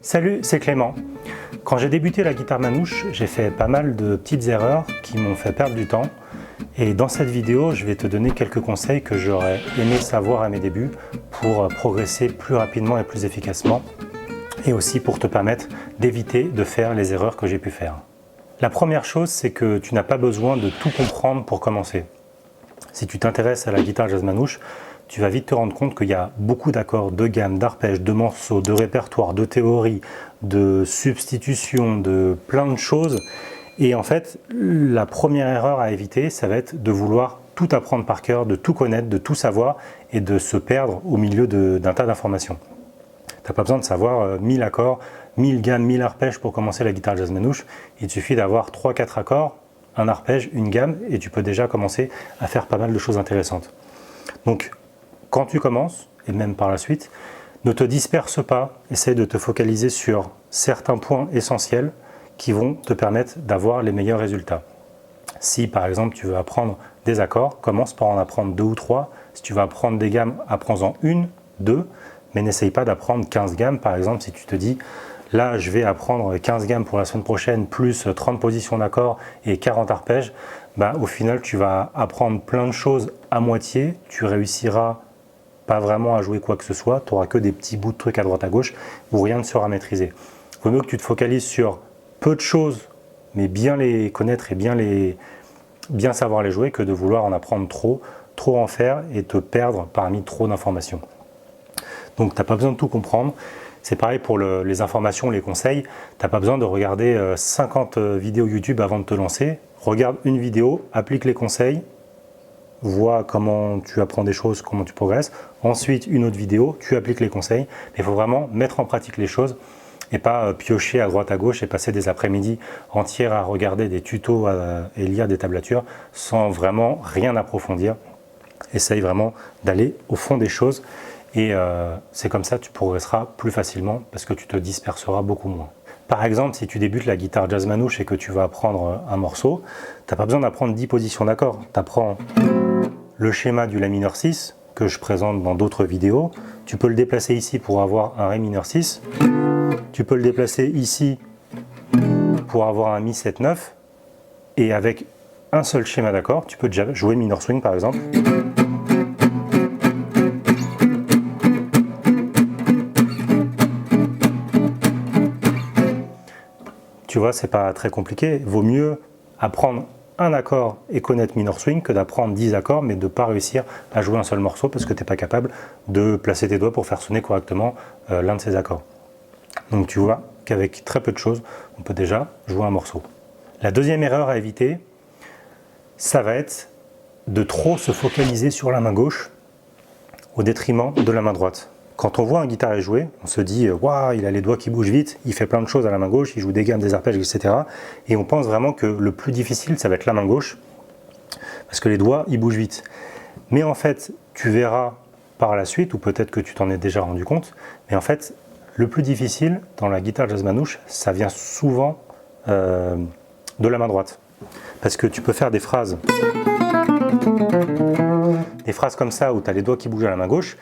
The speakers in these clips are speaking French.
Salut, c'est Clément. Quand j'ai débuté la guitare manouche, j'ai fait pas mal de petites erreurs qui m'ont fait perdre du temps. Et dans cette vidéo, je vais te donner quelques conseils que j'aurais aimé savoir à mes débuts pour progresser plus rapidement et plus efficacement, et aussi pour te permettre d'éviter de faire les erreurs que j'ai pu faire. La première chose, c'est que tu n'as pas besoin de tout comprendre pour commencer. Si tu t'intéresses à la guitare jazz manouche, tu vas vite te rendre compte qu'il y a beaucoup d'accords, de gammes, d'arpèges, de morceaux, de répertoires, de théories, de substitutions, de plein de choses. Et en fait, la première erreur à éviter, ça va être de vouloir tout apprendre par cœur, de tout connaître, de tout savoir et de se perdre au milieu d'un tas d'informations. Tu n'as pas besoin de savoir 1000 accords, 1000 gammes, 1000 arpèges pour commencer la guitare jazz manouche. Il te suffit d'avoir 3-4 accords, un arpège, une gamme, et tu peux déjà commencer à faire pas mal de choses intéressantes. Donc, quand tu commences, et même par la suite, ne te disperse pas, essaie de te focaliser sur certains points essentiels qui vont te permettre d'avoir les meilleurs résultats. Si par exemple tu veux apprendre des accords, commence par en apprendre 2 ou 3. Si tu veux apprendre des gammes, apprends-en 1, 2, mais n'essaye pas d'apprendre 15 gammes. Par exemple, si tu te dis, là je vais apprendre 15 gammes pour la semaine prochaine, plus 30 positions d'accords et 40 arpèges, au final tu vas apprendre plein de choses à moitié, tu réussiras pas vraiment à jouer quoi que ce soit, tu n'auras que des petits bouts de trucs à droite à gauche où rien ne sera maîtrisé. Il vaut mieux que tu te focalises sur peu de choses, mais bien les connaître et bien savoir les jouer, que de vouloir en apprendre trop en faire et te perdre parmi trop d'informations. Donc tu n'as pas besoin de tout comprendre. C'est pareil pour les informations, les conseils. Tu n'as pas besoin de regarder 50 vidéos YouTube avant de te lancer. Regarde une vidéo, applique les conseils, vois comment tu apprends des choses, comment tu progresses. Ensuite, une autre vidéo, tu appliques les conseils. Mais il faut vraiment mettre en pratique les choses et pas piocher à droite à gauche et passer des après-midi entières à regarder des tutos et lire des tablatures sans vraiment rien approfondir. Essaye vraiment d'aller au fond des choses et c'est comme ça que tu progresseras plus facilement parce que tu te disperseras beaucoup moins. Par exemple, si tu débutes la guitare jazz manouche et que tu vas apprendre un morceau, tu n'as pas besoin d'apprendre 10 positions d'accords. Tu apprends le schéma du La mineur 6 que je présente dans d'autres vidéos. Tu peux le déplacer ici pour avoir un Ré mineur 6. Tu peux le déplacer ici pour avoir un Mi 7-9. Et avec un seul schéma d'accords, tu peux déjà jouer mineur swing par exemple. Tu vois, c'est pas très compliqué. Vaut mieux apprendre un accord et connaître minor swing que d'apprendre 10 accords mais de ne pas réussir à jouer un seul morceau parce que tu n'es pas capable de placer tes doigts pour faire sonner correctement l'un de ces accords. Donc tu vois qu'avec très peu de choses, on peut déjà jouer un morceau. La deuxième erreur à éviter, ça va être de trop se focaliser sur la main gauche au détriment de la main droite. Quand on voit un guitariste jouer, on se dit « Waouh, il a les doigts qui bougent vite, il fait plein de choses à la main gauche, il joue des gammes, des arpèges, etc. » Et on pense vraiment que le plus difficile, ça va être la main gauche, parce que les doigts, ils bougent vite. Mais en fait, tu verras par la suite, ou peut-être que tu t'en es déjà rendu compte, mais en fait, le plus difficile dans la guitare jazz manouche, ça vient souvent de la main droite. Parce que tu peux faire des phrases comme ça, où tu as les doigts qui bougent à la main gauche,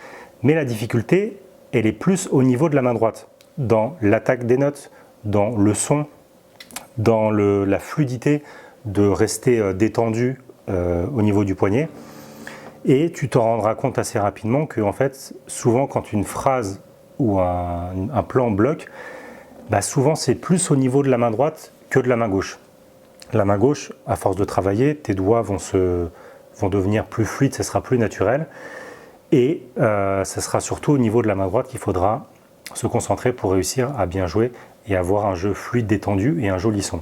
mais la difficulté, elle est plus au niveau de la main droite, dans l'attaque des notes, dans le son, dans la fluidité de rester détendu au niveau du poignet. Et tu t'en rendras compte assez rapidement que, en fait, souvent quand une phrase ou un plan bloque, souvent c'est plus au niveau de la main droite que de la main gauche. La main gauche, à force de travailler, tes doigts vont devenir plus fluides, ça sera plus naturel. Et ça sera surtout au niveau de la main droite qu'il faudra se concentrer pour réussir à bien jouer et avoir un jeu fluide, détendu et un joli son.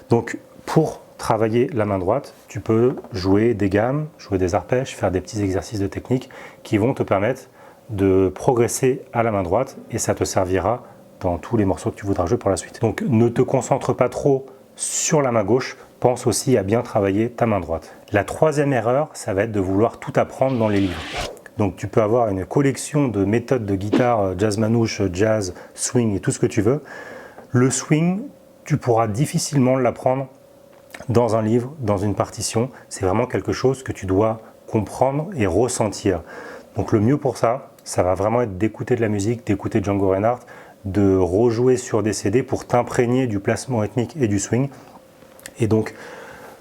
Donc pour travailler la main droite, tu peux jouer des gammes, jouer des arpèges, faire des petits exercices de technique qui vont te permettre de progresser à la main droite et ça te servira dans tous les morceaux que tu voudras jouer pour la suite. Donc ne te concentre pas trop sur la main gauche, pense aussi à bien travailler ta main droite. La troisième erreur, ça va être de vouloir tout apprendre dans les livres. Donc tu peux avoir une collection de méthodes de guitare, jazz manouche, jazz, swing et tout ce que tu veux. Le swing, tu pourras difficilement l'apprendre dans un livre, dans une partition. C'est vraiment quelque chose que tu dois comprendre et ressentir. Donc le mieux pour ça, ça va vraiment être d'écouter de la musique, d'écouter Django Reinhardt, de rejouer sur des CD pour t'imprégner du placement rythmique et du swing. Et donc,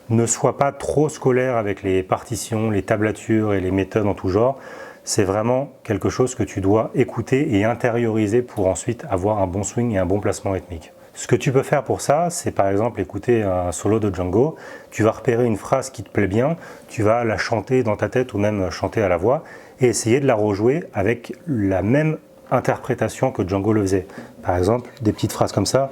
ne sois pas trop scolaire avec les partitions, les tablatures et les méthodes en tout genre. C'est vraiment quelque chose que tu dois écouter et intérioriser pour ensuite avoir un bon swing et un bon placement rythmique. Ce que tu peux faire pour ça, c'est par exemple écouter un solo de Django. Tu vas repérer une phrase qui te plaît bien, tu vas la chanter dans ta tête ou même chanter à la voix et essayer de la rejouer avec la même interprétation que Django le faisait. Par exemple, des petites phrases comme ça.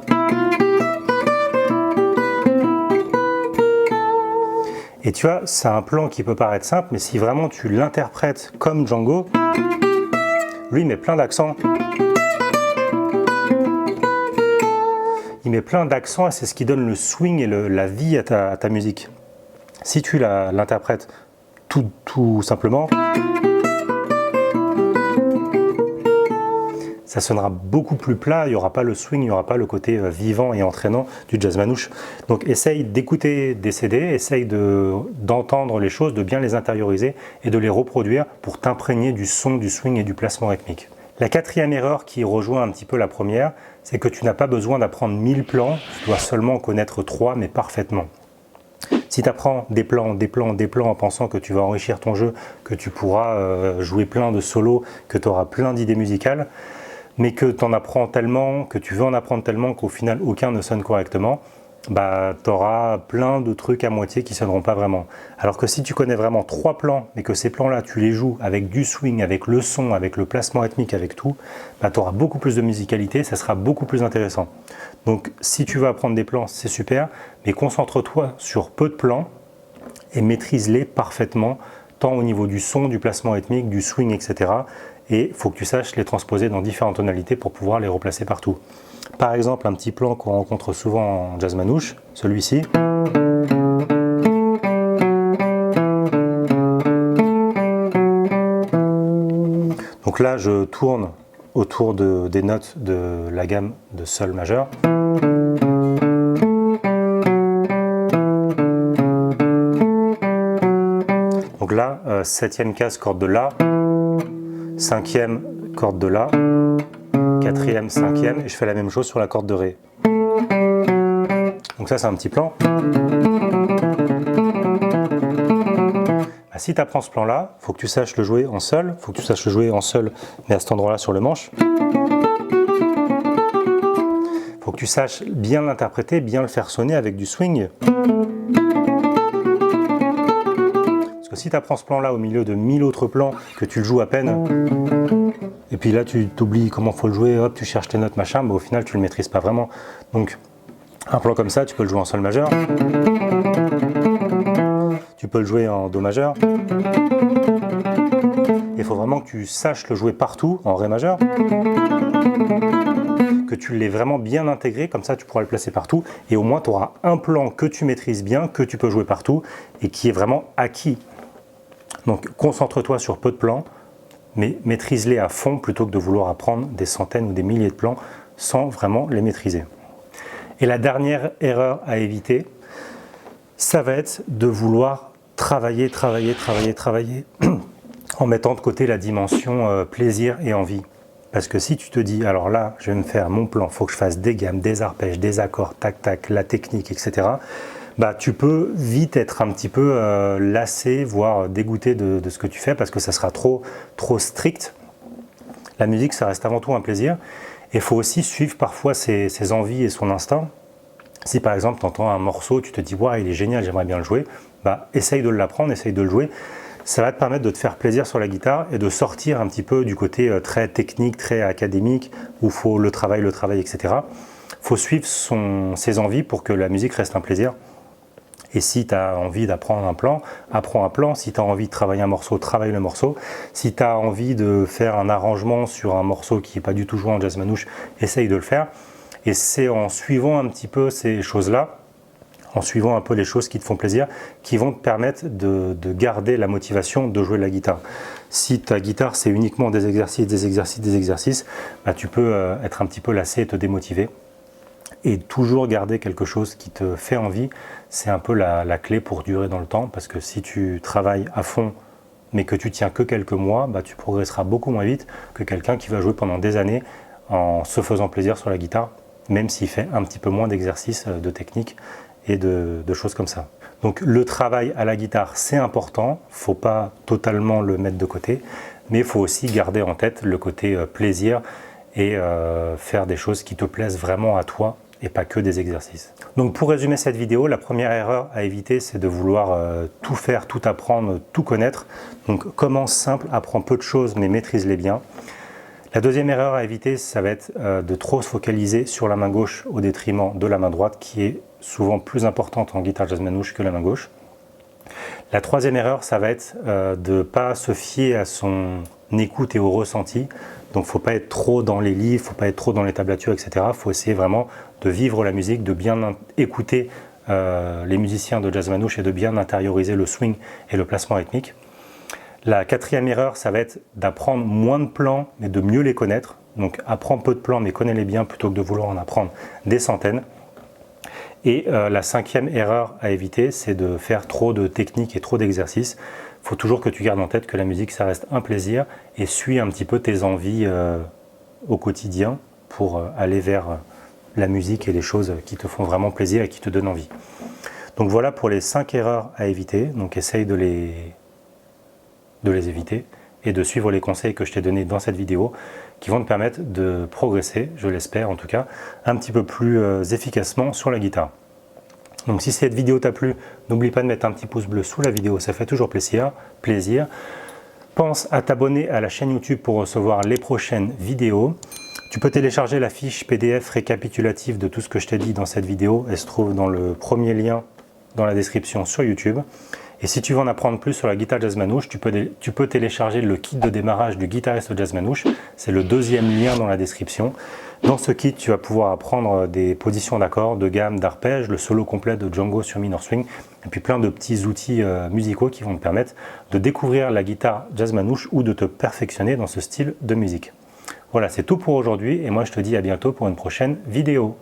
Et tu vois, c'est un plan qui peut paraître simple, mais si vraiment tu l'interprètes comme Django, lui il met plein d'accents. Il met plein d'accents et c'est ce qui donne le swing et la vie à ta musique. Si tu l'interprètes tout simplement, ça sonnera beaucoup plus plat, il n'y aura pas le swing, il n'y aura pas le côté vivant et entraînant du jazz manouche. Donc essaye d'écouter des CD, essaye d'entendre les choses, de bien les intérioriser et de les reproduire pour t'imprégner du son, du swing et du placement rythmique. La quatrième erreur qui rejoint un petit peu la première, c'est que tu n'as pas besoin d'apprendre 1000 plans, tu dois seulement connaître 3 mais parfaitement. Si tu apprends des plans en pensant que tu vas enrichir ton jeu, que tu pourras jouer plein de solos, que tu auras plein d'idées musicales, mais que tu en apprends tellement, que tu veux en apprendre tellement qu'au final aucun ne sonne correctement, bah, tu auras plein de trucs à moitié qui ne sonneront pas vraiment. Alors que si tu connais vraiment 3 plans, mais que ces plans-là, tu les joues avec du swing, avec le son, avec le placement rythmique, avec tout, bah, tu auras beaucoup plus de musicalité, ça sera beaucoup plus intéressant. Donc si tu veux apprendre des plans, c'est super, mais concentre-toi sur peu de plans et maîtrise-les parfaitement, tant au niveau du son, du placement rythmique, du swing, etc. Et il faut que tu saches les transposer dans différentes tonalités pour pouvoir les replacer partout. Par exemple, un petit plan qu'on rencontre souvent en jazz manouche, celui-ci. Donc là, je tourne autour des notes de la gamme de sol majeur. Donc là, 7e case, corde de La, 5e, corde de La, 4e, 5e, et je fais la même chose sur la corde de Ré. Donc ça, c'est un petit plan. Bah, si tu apprends ce plan-là, il faut que tu saches le jouer en sol, il faut que tu saches le jouer en sol, mais à cet endroit-là sur le manche. Il faut que tu saches bien l'interpréter, bien le faire sonner avec du swing. Parce que si tu apprends ce plan-là au milieu de 1000 autres plans, que tu le joues à peine, et puis là tu t'oublies comment il faut le jouer, hop, tu cherches tes notes, machin, bah, au final tu ne le maîtrises pas vraiment. Donc un plan comme ça, tu peux le jouer en sol majeur, tu peux le jouer en do majeur. Il faut vraiment que tu saches le jouer partout en ré majeur, que tu l'aies vraiment bien intégré, comme ça tu pourras le placer partout et au moins tu auras un plan que tu maîtrises bien, que tu peux jouer partout et qui est vraiment acquis. Donc concentre-toi sur peu de plans, mais maîtrise-les à fond plutôt que de vouloir apprendre des centaines ou des milliers de plans sans vraiment les maîtriser. Et la dernière erreur à éviter, ça va être de vouloir travailler en mettant de côté la dimension plaisir et envie. Parce que si tu te dis, alors là, je vais me faire mon plan, il faut que je fasse des gammes, des arpèges, des accords, tac, tac, la technique, etc. Bah, tu peux vite être un petit peu lassé, voire dégoûté de ce que tu fais parce que ça sera trop strict. La musique, ça reste avant tout un plaisir. Et il faut aussi suivre parfois ses envies et son instinct. Si par exemple, tu entends un morceau, tu te dis, ouais, il est génial, j'aimerais bien le jouer, bah, essaye de l'apprendre, essaye de le jouer. Ça va te permettre de te faire plaisir sur la guitare et de sortir un petit peu du côté très technique, très académique, où il faut le travail, etc. Il faut suivre ses envies pour que la musique reste un plaisir. Et si tu as envie d'apprendre un plan, apprends un plan. Si tu as envie de travailler un morceau, travaille le morceau. Si tu as envie de faire un arrangement sur un morceau qui n'est pas du tout joué en jazz manouche, essaye de le faire. Et c'est en suivant un petit peu ces choses-là, en suivant un peu les choses qui te font plaisir, qui vont te permettre de garder la motivation de jouer de la guitare. Si ta guitare, c'est uniquement des exercices, bah, tu peux être un petit peu lassé et te démotiver. Et toujours garder quelque chose qui te fait envie, c'est un peu la clé pour durer dans le temps, parce que si tu travailles à fond, mais que tu tiens que quelques mois, bah, tu progresseras beaucoup moins vite que quelqu'un qui va jouer pendant des années en se faisant plaisir sur la guitare, même s'il fait un petit peu moins d'exercices de technique et de choses comme ça. Donc le travail à la guitare, c'est important, il ne faut pas totalement le mettre de côté, mais il faut aussi garder en tête le côté plaisir et faire des choses qui te plaisent vraiment à toi et pas que des exercices. Donc pour résumer cette vidéo, la première erreur à éviter, c'est de vouloir tout faire, tout apprendre, tout connaître. Donc commence simple, apprends peu de choses mais maîtrise-les bien. La deuxième erreur à éviter, ça va être de trop se focaliser sur la main gauche au détriment de la main droite, qui est souvent plus importante en guitare jazz manouche que la main gauche. La troisième erreur, ça va être de ne pas se fier à son écoute et au ressenti. Donc il ne faut pas être trop dans les livres, il ne faut pas être trop dans les tablatures, etc. Il faut essayer vraiment de vivre la musique, de bien écouter les musiciens de jazz manouche et de bien intérioriser le swing et le placement rythmique. La quatrième erreur, ça va être d'apprendre moins de plans, mais de mieux les connaître. Donc apprends peu de plans, mais connais-les bien plutôt que de vouloir en apprendre des centaines. Et la cinquième erreur à éviter, c'est de faire trop de techniques et trop d'exercices. Il faut toujours que tu gardes en tête que la musique, ça reste un plaisir et suis un petit peu tes envies au quotidien pour aller vers la musique et les choses qui te font vraiment plaisir et qui te donnent envie. Donc voilà pour les 5 erreurs à éviter. Donc essaye de les éviter et de suivre les conseils que je t'ai donnés dans cette vidéo qui vont te permettre de progresser, je l'espère en tout cas, un petit peu plus efficacement sur la guitare. Donc si cette vidéo t'a plu, n'oublie pas de mettre un petit pouce bleu sous la vidéo, ça fait toujours plaisir. Pense à t'abonner à la chaîne YouTube pour recevoir les prochaines vidéos. Tu peux télécharger la fiche PDF récapitulative de tout ce que je t'ai dit dans cette vidéo. Elle se trouve dans le premier lien dans la description sur YouTube. Et si tu veux en apprendre plus sur la guitare jazz manouche, tu peux télécharger le kit de démarrage du guitariste jazz manouche. C'est le deuxième lien dans la description. Dans ce kit, tu vas pouvoir apprendre des positions d'accords, de gamme, d'arpèges, le solo complet de Django sur Minor Swing, et puis plein de petits outils musicaux qui vont te permettre de découvrir la guitare jazz manouche ou de te perfectionner dans ce style de musique. Voilà, c'est tout pour aujourd'hui et moi je te dis à bientôt pour une prochaine vidéo.